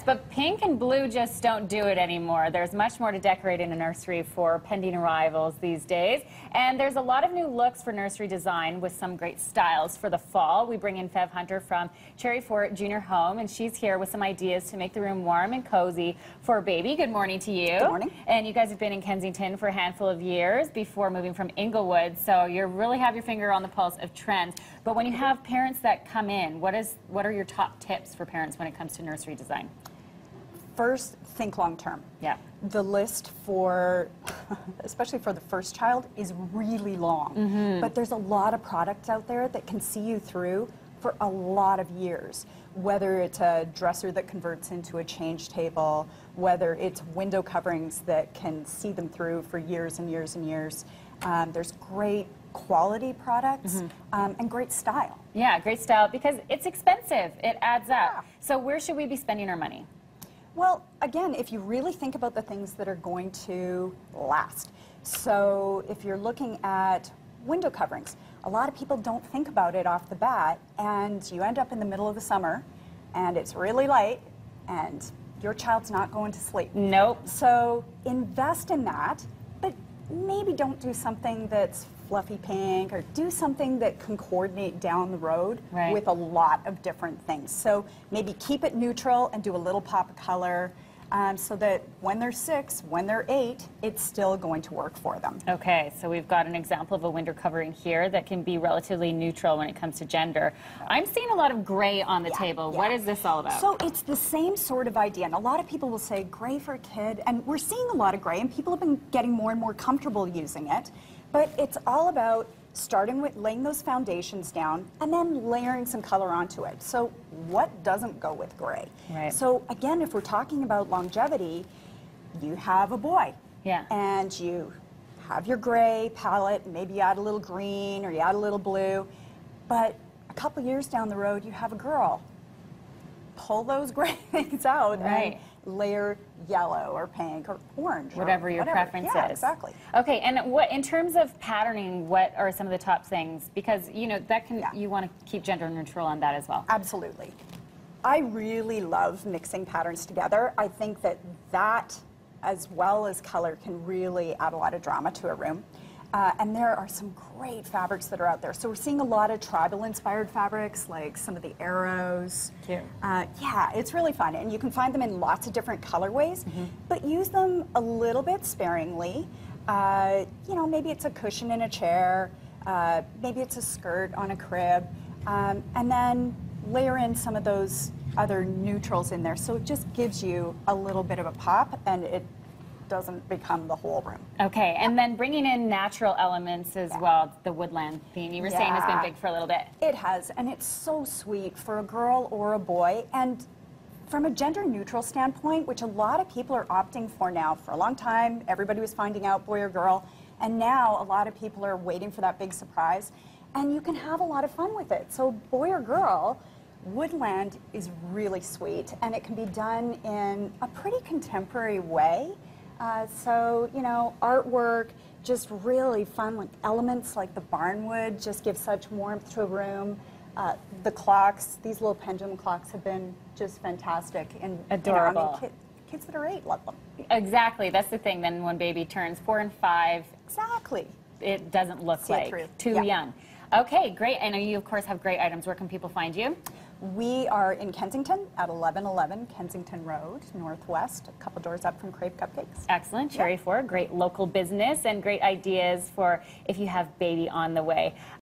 But pink and blue just don't do it anymore. There's much more to decorate in a nursery for pending arrivals these days. And there's a lot of new looks for nursery design with some great styles for the fall. We bring in Fev Hunter from Cherry Fort Junior Home, and she's here with some ideas to make the room warm and cozy for a baby. Good morning to you. Good morning. And you guys have been in Kensington for a handful of years before moving from Inglewood, so you really have your finger on the pulse of trends. But when you have parents that come in, what are your top tips for parents when it comes to nursery design? First, think long term. Yeah. The list for, especially for the first child, is really long. Mm-hmm. But there's a lot of products out there that can see you through for a lot of years. Whether it's a dresser that converts into a change table, whether it's window coverings that can see them through for years and years and years. There's great quality products and great style. Yeah, great style, because it's expensive. It adds up. Yeah. So where should we be spending our money? Well, again, if you really think about the things that are going to last. So if you're looking at window coverings, a lot of people don't think about it off the bat, and you end up in the middle of the summer, and it's really light, and your child's not going to sleep. Nope. So invest in that, but maybe don't do something that's fluffy pink, or do something that can coordinate down the road with a lot of different things. So maybe keep it neutral and do a little pop of color so that when they're 6, when they're 8, it's still going to work for them. Okay, so we've got an example of a window covering here that can be relatively neutral when it comes to gender. I'm seeing a lot of gray on the table. What is this all about? So it's the same sort of idea, and a lot of people will say gray for a kid, and we're seeing a lot of gray, and people have been getting more and more comfortable using it. But it's all about starting with laying those foundations down and then layering some color onto it. So what doesn't go with gray? Right. So again, if we're talking about longevity, you have a boy. Yeah. And you have your gray palette, maybe you add a little green or you add a little blue. But a couple years down the road, you have a girl. Pull those gray things out and layer yellow or pink or orange. Whatever your preference is. Exactly. Okay, and what in terms of patterning, what are some of the top things? Because, you know, that can you want to keep gender neutral on that as well. Absolutely. I really love mixing patterns together. I think that that, as well as color, can really add a lot of drama to a room. And there are some great fabrics that are out there. So we're seeing a lot of tribal-inspired fabrics, like some of the arrows. Cute. Yeah, it's really fun. And you can find them in lots of different colorways, but use them a little bit sparingly. You know, maybe it's a cushion in a chair, maybe it's a skirt on a crib, and then layer in some of those other neutrals in there. So it just gives you a little bit of a pop, and it doesn't become the whole room. Okay, and then bringing in natural elements as well, the woodland theme you were saying has been big for a little bit. It has, and it's so sweet for a girl or a boy. And from a gender neutral standpoint, which a lot of people are opting for now, for a long time everybody was finding out boy or girl, and now a lot of people are waiting for that big surprise, and you can have a lot of fun with it. So boy or girl, woodland is really sweet, and it can be done in a pretty contemporary way. So, you know, artwork, just really fun, like elements like the barnwood just give such warmth to a room. The clocks, these little pendulum clocks have been just fantastic. And adorable. You know, I mean, kids that are 8 love them. Exactly, that's the thing. Then when baby turns 4 and 5, exactly, it doesn't look like too young. Okay, great. I know you, of course, have great items. Where can people find you? We are in Kensington at 1111 Kensington Road, Northwest, a couple doors up from Crave Cupcakes. Excellent. Cherry Fort, great local business and great ideas for if you have baby on the way.